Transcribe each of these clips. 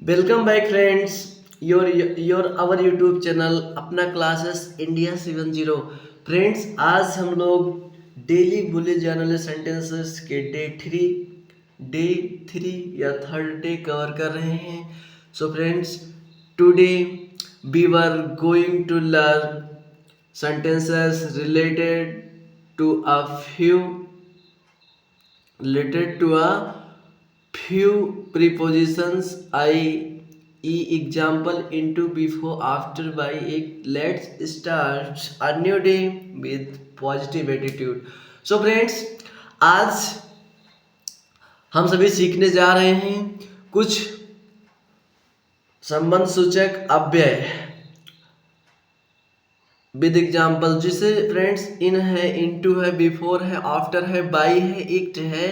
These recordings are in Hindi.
Welcome back friends, your our YouTube channel Apna classes India 70। Friends, आज हम लोग डेली बोले जाने वाले सेंटेंसेस के डे थ्री या थर्ड डे कवर कर रहे हैं। So friends, today we were going to learn sentences related to a few prepositions I example into before after by एक let's start a new day with positive attitude। So friends, आज हम सभी सीखने जा रहे हैं कुछ संबंध सूचक अव्यय विद एग्जाम्पल, जिसे फ्रेंड्स इन है, इनटू है, बिफोर है, आफ्टर है, बाई है, इट है।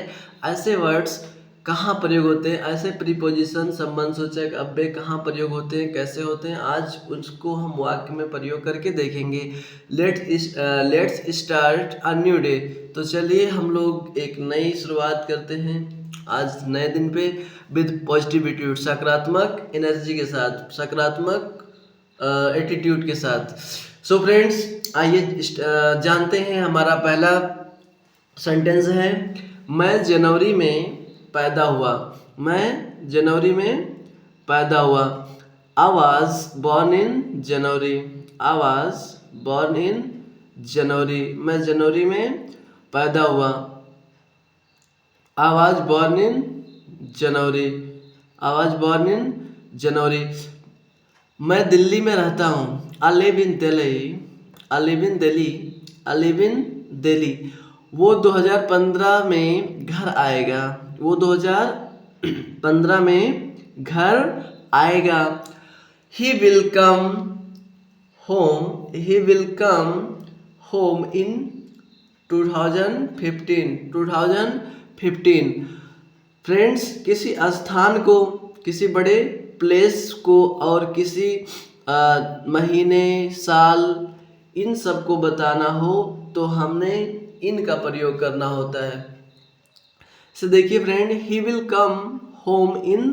ऐसे वर्ड्स कहाँ प्रयोग होते हैं, ऐसे प्रीपोजिशन संबंध सूचक अव्यय कहाँ प्रयोग होते हैं, कैसे होते हैं, आज उसको हम वाक्य में प्रयोग करके देखेंगे। Let's start a new day. तो चलिए हम लोग एक नई शुरुआत करते हैं आज नए दिन पे विद पॉजिटिव एटीट्यूड, सकारात्मक एनर्जी के साथ, सकारात्मक एटीट्यूड के साथ। सो फ्रेंड्स, आइए जानते हैं। हमारा पहला सेंटेंस है, मैं जनवरी में पैदा हुआ। मैं जनवरी में पैदा हुआ। I was born in January. I was born in January. मैं जनवरी में पैदा हुआ। I was born in January. I was born in January. मैं दिल्ली में रहता हूँ। I live in Delhi. I live in Delhi. I live in Delhi. वो 2015 में घर आएगा। वो 2015 में घर आएगा। He will come home. He will come home in 2015। 2015। Friends, किसी स्थान को, किसी बड़े प्लेस को और किसी महीने, साल, इन सब को बताना हो तो हमने इन का प्रयोग करना होता है। तो देखिए friend, he will come home in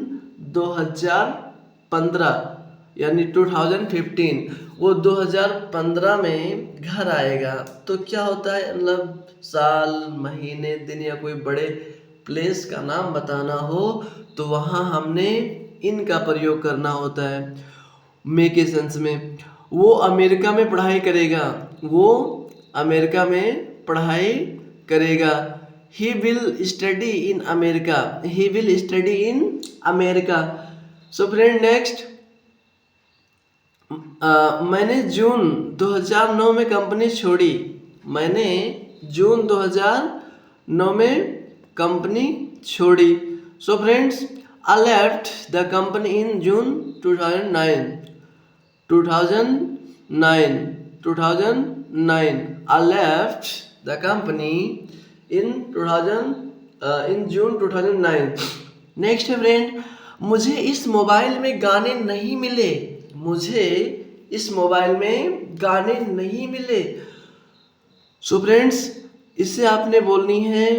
2015 यानी 2015। वो 2015 में घर आएगा। तो क्या होता है, मतलब साल, महीने, दिन या कोई बड़े प्लेस का नाम बताना हो तो वहाँ हमने इनका प्रयोग करना होता है। मे के सेंस में, वो अमेरिका में पढ़ाई करेगा। वो अमेरिका में पढ़ाई करेगा। He will study in America. He will study in America. So friend, next, मैंने जून 2009 में कंपनी छोड़ी। मैंने जून 2009 में कंपनी छोड़ी। So friends, I left the company in June 2009. 2009. 2009. I left the company in 2000 in June 2009. Next है फ्रेंड, मुझे इस मोबाइल में गाने नहीं मिले। मुझे इस मोबाइल में गाने नहीं मिले। सो फ्रेंड्स, इससे आपने बोलनी है,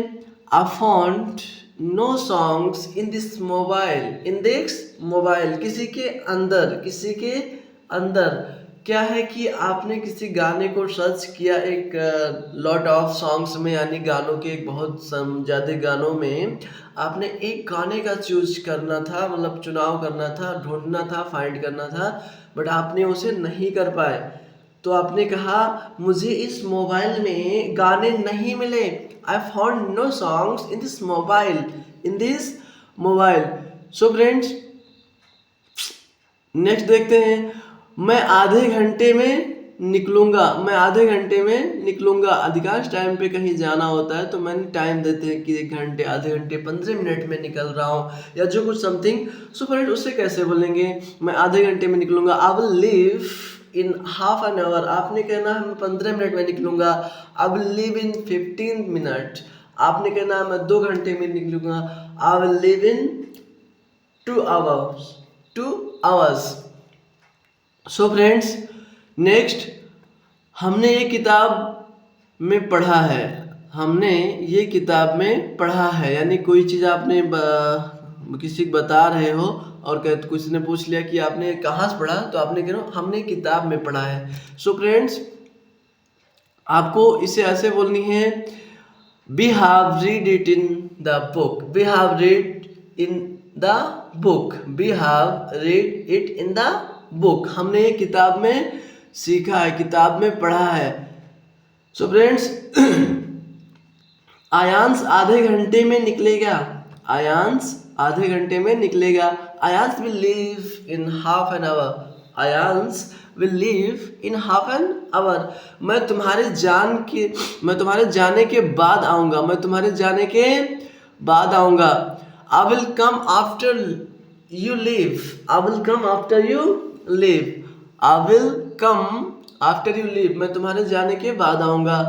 I found no songs in this mobile। in this mobile, किसी के अंदर, किसी के अंदर क्या है कि आपने किसी गाने को सर्च किया एक लॉट ऑफ सॉन्ग्स में, यानी गानों के एक बहुत ज़्यादा गानों में आपने एक गाने का चूज करना था, मतलब चुनाव करना था, ढूंढना था, फाइंड करना था, बट आपने उसे नहीं कर पाए। तो आपने कहा, मुझे इस मोबाइल में गाने नहीं मिले। I found no songs in this mobile। in this mobile। So friends, next देखते हैं, मैं आधे घंटे में निकलूंगा। मैं आधे घंटे में निकलूंगा। अधिकांश टाइम पे कहीं जाना होता है तो मैंने टाइम देते हैं कि 1 घंटे, आधे घंटे, 15 मिनट में निकल रहा हूँ या जो कुछ समथिंग। सो फ्रेंड, उससे कैसे बोलेंगे, मैं आधे घंटे में निकलूंगा। I will leave in half an hour. आपने कहना है मैं 15 मिनट में निकलूंगा। I will leave in 15 minute. आपने कहना है मैं 2 घंटे में निकलूंगा। I will leave in 2 hours. 2 hours. So friends, next, हमने ये किताब में पढ़ा है। हमने ये किताब में पढ़ा है, यानी कोई चीज़ आपने किसी को बता रहे हो और किसी ने पूछ लिया कि आपने कहाँ से पढ़ा, तो आपने कह हमने किताब में पढ़ा है। सो फ्रेंड्स, आपको इसे ऐसे बोलनी है, we have read it in the book, we have read in the book, we have read it in the book. हमने किताब में सीखा है, किताब में पढ़ा है। सो फ्रेंड्स, आयांश आधे घंटे में निकलेगा, आयांश आधे घंटे में निकलेगा। Aayansh will leave in half an our, Aayansh will leave in half an our. मैं तुम्हारे जाने के बाद आऊँगा, मैं तुम्हारे जाने के बाद आऊँगा। I will come after you leave, I will come after you leave, I will come after you leave, मैं तुम्हारे जाने के बाद आऊँगा।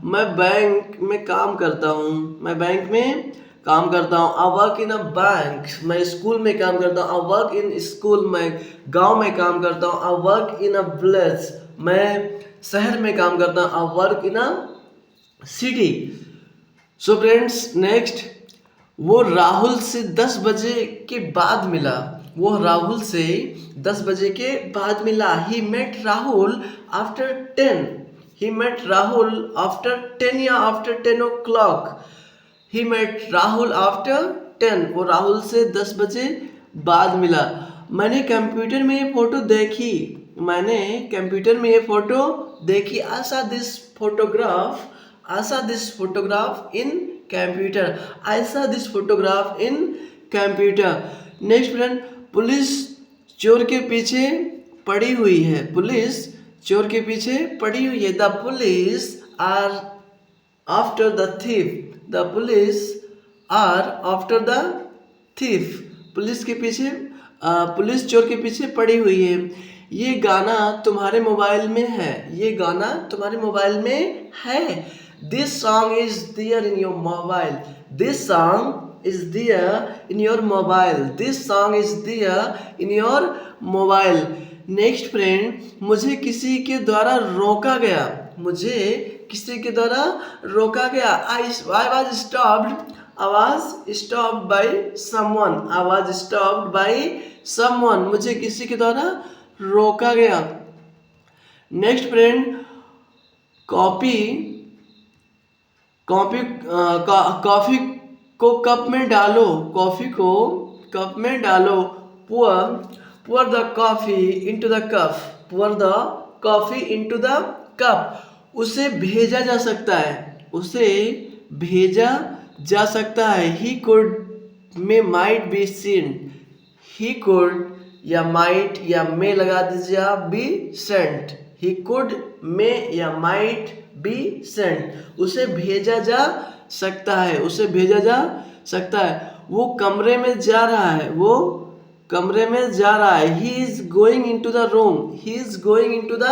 मैं बैंक में काम करता हूँ, मैं बैंक में काम करता हूँ। I work in a bank, मैं स्कूल में काम करता हूँ। आई वर्क इन स्कूल, मैं गांव में काम करता हूँ। I work in a village, मैं शहर में काम करता हूँ। I work in a city. So friends, next, वो राहुल से 10 बजे के बाद मिला, वो राहुल से 10 बजे के बाद मिला। He met Rahul after 10, he met Rahul after 10 या after 10 o'clock, he met Rahul after 10, वो राहुल से 10 बजे बाद मिला। मैंने कंप्यूटर में ये फोटो देखी, मैंने कंप्यूटर में ये फोटो देखी। I saw this photograph, I saw this photograph in computer, I saw this photograph in computer। Next friend, police चोर के पीछे पड़ी हुई है, पुलिस चोर के पीछे पड़ी हुई है। The police are after the thief, the police are after the thief, police के पीछे पुलिस चोर के पीछे पड़ी हुई है। ये गाना तुम्हारे मोबाइल में है, ये गाना तुम्हारे मोबाइल में है। This song is there in your mobile, this song is there in your mobile, this song is there in your mobile. Next friend, मुझे किसी के द्वारा रोका गया, मुझे किसी के द्वारा रोका गया। I was stopped, I was stopped by someone, I was stopped by someone, मुझे किसी के द्वारा रोका गया। नेक्स्ट फ्रेंड, कॉफी कॉफी को कप में डालो, कॉफी को कप में डालो। pour the coffee into the cup, pour the coffee into the cup। उसे भेजा जा सकता है, उसे भेजा जा सकता है। he could में might be sent, he could या might या may लगा दीजिए आप, be sent, he could may या might be sent, उसे भेजा जा सकता है, उसे भेजा जा सकता है। वो कमरे में जा रहा है, वो कमरे में जा रहा है। He is going into the room, he is going into the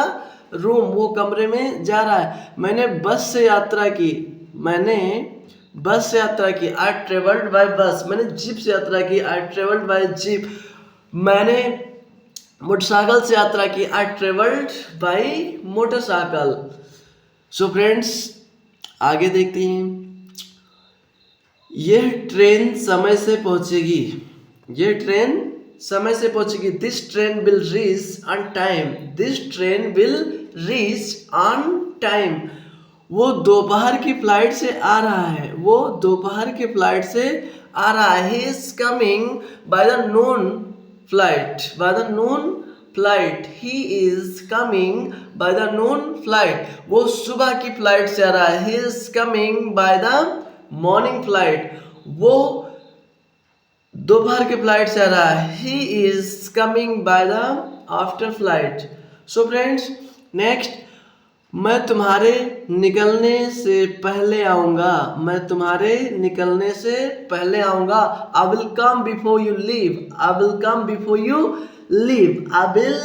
room, वो कमरे में जा रहा है। मैंने बस से यात्रा की, मैंने बस से यात्रा की। आई ट्रेवल्ड बाय बस, मैंने जीप से यात्रा की। I travelled by jeep. मैंने मोटरसाइकिल से यात्रा की। I travelled by motorcycle. So friends, आगे देखते हैं। यह ट्रेन समय से पहुंचेगी, यह ट्रेन समय से पहुंचेगी। This train will reach on time, this train will reach on time. वो दोपहर की फ्लाइट से आ रहा है, वो दोपहर की फ्लाइट से आ रहा है। He is coming by the Noon flight, by the Noon flight, he is coming by the Noon flight. वो सुबह की फ्लाइट से आ रहा है। He is coming by the morning flight, वो दोपहर के फ्लाइट से आ रहा है। He is coming by the after flight. So friends, next, मैं तुम्हारे निकलने से पहले आऊँगा, मैं तुम्हारे निकलने से पहले आऊँगा। I will come before you leave, I will come before you leave, I will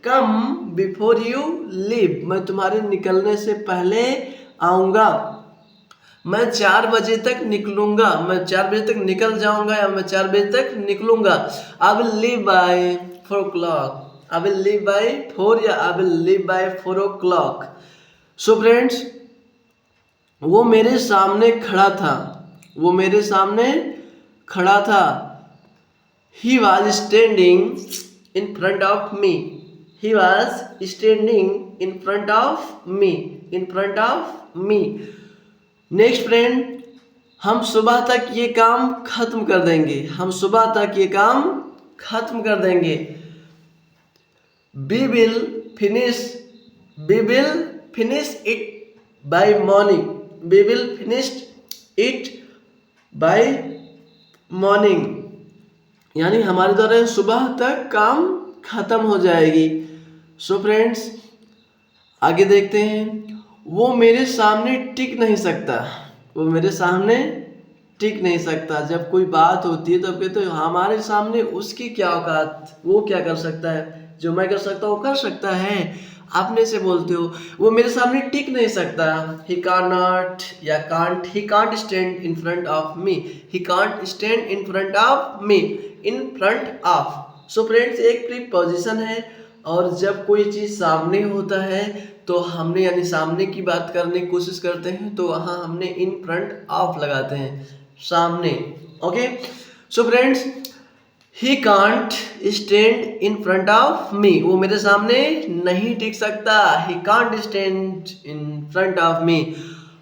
come before you leave, मैं तुम्हारे निकलने से पहले आऊँगा। मैं 4 बजे तक निकलूंगा, मैं 4 बजे तक निकल जाऊंगा या मैं 4 बजे तक निकलूंगा। I will leave by 4 o'clock, I will leave by 4 या I will leave by 4 o'clock। So friends, वो मेरे सामने खड़ा था, वो मेरे सामने खड़ा था। He was standing in front of me. He was standing in front of me. In front of me. Next friend, हम सुबह तक ये काम खत्म कर देंगे. हम सुबह तक ये काम खत्म कर देंगे. We will finish. We will finish it by morning. We will finish it by morning. यानी हमारे द्वारा सुबह तक काम खत्म हो जाएगी. सो फ्रेंड्स, आगे देखते हैं. वो मेरे सामने टिक नहीं सकता. वो मेरे सामने टिक नहीं सकता. जब कोई बात होती है तो कहते हैं हमारे सामने उसकी क्या औकात, वो क्या कर सकता है, जो मैं कर सकता हूँ वो कर सकता है. आपने से बोलते हो वो मेरे सामने टिक नहीं सकता. ही कांट नॉट या can't, he can't stand in front of me. He can't stand in front of me. In front of. So friends, एक प्रीपोजिशन है और जब कोई चीज़ सामने होता है तो हमने यानी सामने की बात करने की कोशिश करते हैं तो वहाँ हमने इन फ्रंट ऑफ लगाते हैं, सामने. Okay. So friends, he can't stand in front of me. वो मेरे सामने नहीं टिक सकता. He can't stand in front of me.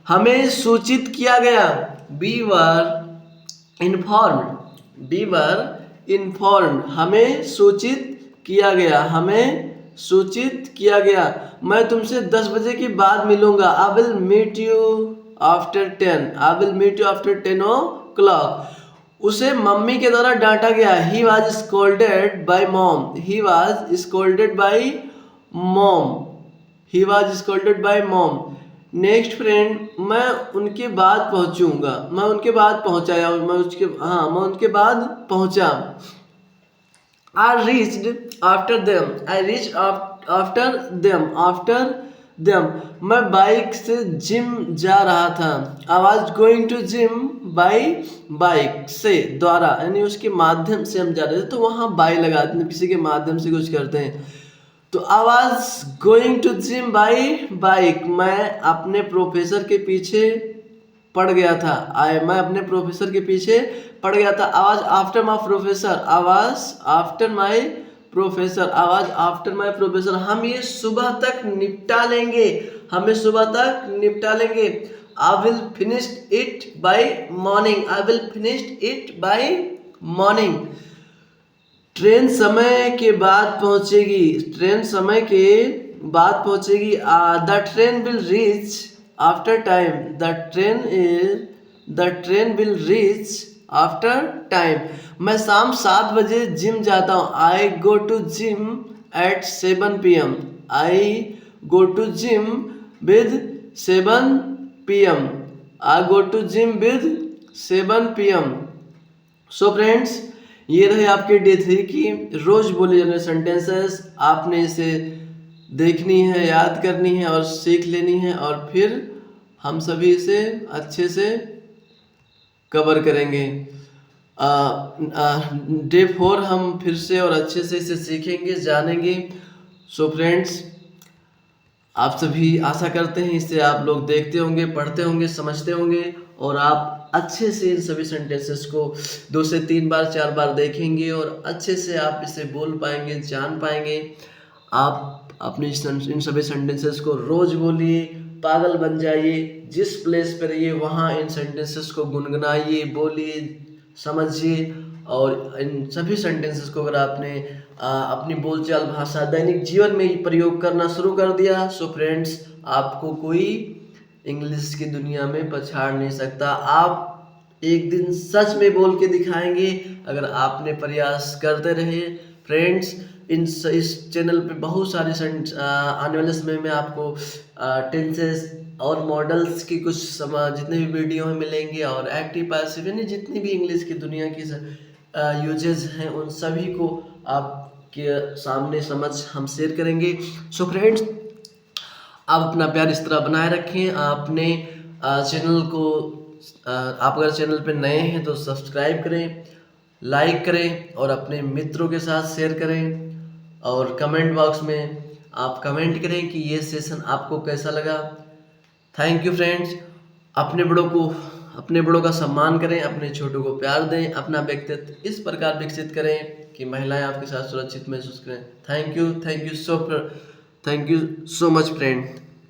हमें सूचित किया गया. We were informed. We were informed. हमें सूचित किया गया. हमें सूचित किया गया. मैं तुमसे 10 बजे के बाद मिलूंगा. I will meet you after 10. I will meet you after 10 o'clock. उसे मम्मी के द्वारा डांटा गया. He was scolded by mom. He was scolded by mom. He was scolded by mom. Next friend, मैं उनके बाद पहुंचूंगा. मैं उनके बाद पहुंचा या मैं उनके बाद पहुंचा. I reached after them. I reached after them. After them. मैं बाइक से जिम जा रहा था. I was going to gym by bike से द्वारा यानी उसके माध्यम से हम जा रहे थे तो वहाँ बाई लगाते हैं, किसी के माध्यम से कुछ करते हैं. तो I was going to gym by bike. मैं अपने प्रोफेसर के पीछे पड़ गया था. मैं अपने प्रोफेसर के पीछे पड़ गया था. I was after my professor. I was after my professor. I was after my professor. हम ये सुबह तक निपटा लेंगे. हमें सुबह तक निपटा लेंगे. I will finish it by morning. I will finish it by morning. Train समय के बाद पहुंचेगी. ट्रेन समय के बाद पहुंचेगी. The train will reach after time. The train will reach after time. मैं शाम 7 बजे जिम जाता हूँ. I go to gym at 7 PM. I go to gym with 7 PM. I go to gym with 7 PM. So friends, ये रहे आपके डे 3 की रोज बोले जाने सेंटेंसेस. आपने इसे देखनी है, याद करनी है और सीख लेनी है और फिर हम सभी इसे अच्छे से कवर करेंगे. डे 4 हम फिर से और अच्छे से इसे सीखेंगे, जानेंगे. सो फ्रेंड्स, आप सभी आशा करते हैं इसे आप लोग देखते होंगे, पढ़ते होंगे, समझते होंगे और आप अच्छे से इन सभी सेंटेंसेस को 2 से 3 बार 4 बार देखेंगे और अच्छे से आप इसे बोल पाएंगे, जान पाएंगे. आप अपने इन सभी सेंटेंसेस को रोज बोलिए, पागल बन जाइए. जिस प्लेस पर रहिए वहाँ इन सेंटेंसेस को गुनगुनाइए, बोलिए, समझिए. और इन सभी सेंटेंसेस को अगर आपने अपनी बोलचाल भाषा दैनिक जीवन में प्रयोग करना शुरू कर दिया, सो फ्रेंड्स, आपको कोई इंग्लिश की दुनिया में पछाड़ नहीं सकता. आप एक दिन सच में बोल के दिखाएंगे अगर आपने प्रयास करते रहे. फ्रेंड्स, इस चैनल पे बहुत सारे आने वाले समय में आपको टेंसेस और मॉडल्स की कुछ जितने भी वीडियो हैं मिलेंगे और एक्टिव पैसिव यानी जितनी भी इंग्लिश की दुनिया की यूजेस हैं उन सभी को आपके सामने समझ हम शेयर करेंगे. सो फ्रेंड्स, आप अपना प्यार इस तरह बनाए रखें. आपने चैनल को आप अगर चैनल पे नए हैं तो सब्सक्राइब करें, लाइक करें और अपने मित्रों के साथ शेयर करें. और कमेंट बॉक्स में आप कमेंट करें कि ये सेशन आपको कैसा लगा. Thank you friends. अपने बड़ों को अपने बड़ों का सम्मान करें, अपने छोटों को प्यार दें, अपना व्यक्तित्व इस प्रकार विकसित करें कि महिलाएं आपके साथ सुरक्षित महसूस करें। Thank you so much friend.